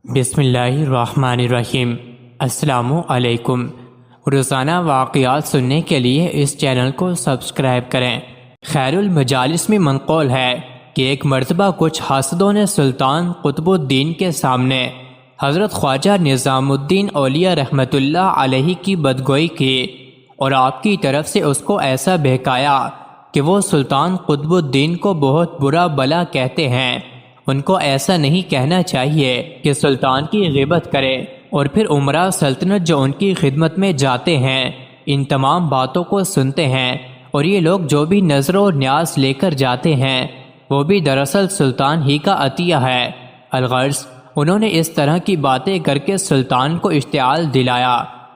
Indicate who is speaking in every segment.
Speaker 1: بسم اللہ الرحمن الرحیم۔ السلام علیکم۔ روزانہ واقعات سننے کے لیے اس چینل کو سبسکرائب کریں۔ خیر المجالس میں منقول ہے کہ ایک مرتبہ کچھ حاسدوں نے سلطان قطب الدین کے سامنے حضرت خواجہ نظام الدین اولیاء رحمۃ اللہ علیہ کی بدگوئی کی اور آپ کی طرف سے اس کو ایسا بہکایا کہ وہ سلطان قطب الدین کو بہت برا بلا کہتے ہیں۔ ان کو ایسا نہیں کہنا چاہیے کہ سلطان کی غیبت کرے اور پھر امراء سلطنت جو ان کی خدمت میں جاتے ہیں ان تمام باتوں کو سنتے ہیں، اور یہ لوگ جو بھی نظر و نیاز لے کر جاتے ہیں وہ بھی دراصل سلطان ہی کا عطیہ ہے۔ الغرض انہوں نے اس طرح کی باتیں کر کے سلطان کو اشتعال دلایا،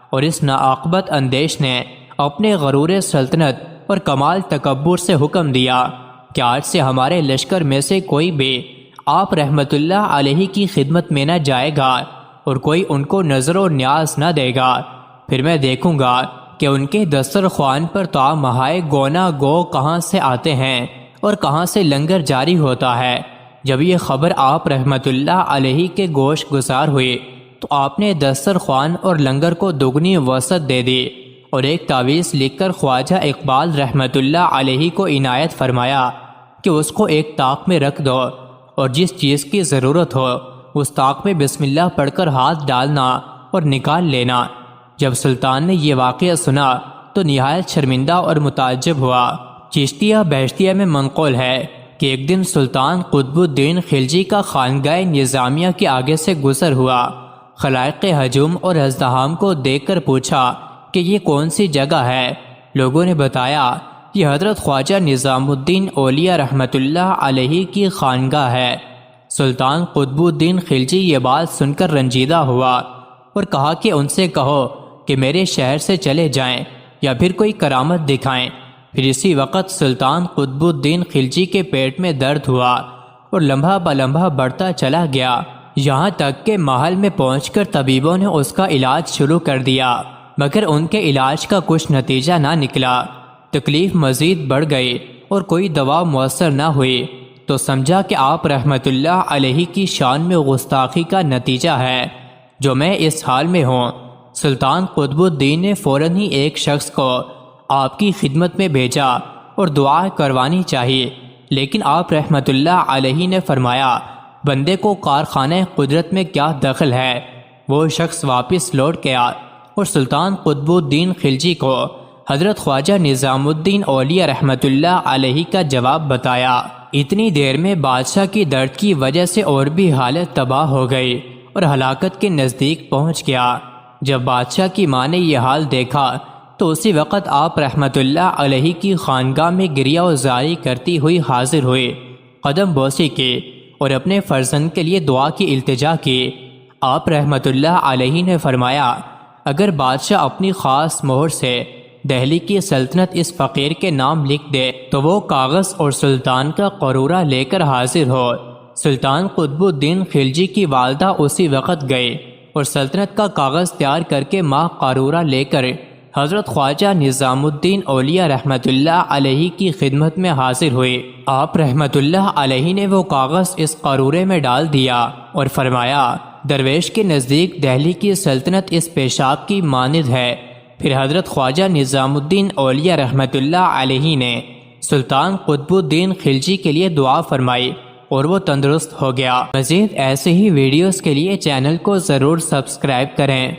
Speaker 1: اور اس ناعاقبت اندیش نے اپنے غرور سلطنت اور کمال تکبر سے حکم دیا کہ آج سے ہمارے لشکر میں سے کوئی بھی آپ رحمت اللہ علیہ کی خدمت میں نہ جائے گا اور کوئی ان کو نظر و نیاز نہ دے گا۔ پھر میں دیکھوں گا کہ ان کے دسترخوان پر طعام ہائے گونا گو کہاں سے آتے ہیں اور کہاں سے لنگر جاری ہوتا ہے۔ جب یہ خبر آپ رحمت اللہ علیہ کے گوش گزار ہوئی تو آپ نے دسترخوان اور لنگر کو دگنی وسعت دے دی اور ایک تعویذ لکھ کر خواجہ اقبال رحمت اللہ علیہ کو عنایت فرمایا کہ اس کو ایک طاق میں رکھ دو، اور جس چیز کی ضرورت ہو اس طاق میں بسم اللہ پڑھ کر ہاتھ ڈالنا اور نکال لینا۔ جب سلطان نے یہ واقعہ سنا تو نہایت شرمندہ اور متعجب ہوا۔ چشتیہ بہشتیہ میں منقول ہے کہ ایک دن سلطان قطب الدین خلجی کا خانگاہ نظامیہ کے آگے سے گزر ہوا۔ خلائق ہجوم اور ازدحام کو دیکھ کر پوچھا کہ یہ کون سی جگہ ہے؟ لوگوں نے بتایا یہ حضرت خواجہ نظام الدین اولیاء رحمت اللہ علیہ کی خانگاہ ہے۔ سلطان قطب الدین خلجی یہ بات سن کر رنجیدہ ہوا اور کہا کہ ان سے کہو کہ میرے شہر سے چلے جائیں یا پھر کوئی کرامت دکھائیں۔ پھر اسی وقت سلطان قطب الدین خلجی کے پیٹ میں درد ہوا اور لمحہ بلمحہ بڑھتا چلا گیا، یہاں تک کہ محل میں پہنچ کر طبیبوں نے اس کا علاج شروع کر دیا، مگر ان کے علاج کا کچھ نتیجہ نہ نکلا۔ تکلیف مزید بڑھ گئی اور کوئی دوا مؤثر نہ ہوئی تو سمجھا کہ آپ رحمت اللہ علیہ کی شان میں گستاخی کا نتیجہ ہے جو میں اس حال میں ہوں۔ سلطان قطب الدین نے فوراً ہی ایک شخص کو آپ کی خدمت میں بھیجا اور دعا کروانی چاہیے، لیکن آپ رحمت اللہ علیہ نے فرمایا بندے کو کارخانہ قدرت میں کیا دخل ہے۔ وہ شخص واپس لوٹ گیا اور سلطان قطب الدین خلجی کو حضرت خواجہ نظام الدین اولیاء رحمت اللہ علیہ کا جواب بتایا۔ اتنی دیر میں بادشاہ کی درد کی وجہ سے اور بھی حالت تباہ ہو گئی اور ہلاکت کے نزدیک پہنچ گیا۔ جب بادشاہ کی ماں نے یہ حال دیکھا تو اسی وقت آپ رحمت اللہ علیہ کی خانگاہ میں گریہ و زاری کرتی ہوئی حاضر ہوئی، قدم بوسی کی اور اپنے فرزند کے لیے دعا کی التجا کی۔ آپ رحمت اللہ علیہ نے فرمایا اگر بادشاہ اپنی خاص مہر سے دہلی کی سلطنت اس فقیر کے نام لکھ دے تو وہ کاغذ اور سلطان کا قرورہ لے کر حاضر ہو۔ سلطان قطب الدین خلجی کی والدہ اسی وقت گئی اور سلطنت کا کاغذ تیار کر کے ماہ قرورہ لے کر حضرت خواجہ نظام الدین اولیاء رحمت اللہ علیہ کی خدمت میں حاضر ہوئی۔ آپ رحمت اللہ علیہ نے وہ کاغذ اس قرورے میں ڈال دیا اور فرمایا درویش کے نزدیک دہلی کی سلطنت اس پیشاب کی مانند ہے۔ پھر حضرت خواجہ نظام الدین اولیاء رحمت اللہ علیہ نے سلطان قطب الدین خلجی کے لیے دعا فرمائی اور وہ تندرست ہو گیا۔ مزید ایسے ہی ویڈیوز کے لیے چینل کو ضرور سبسکرائب کریں۔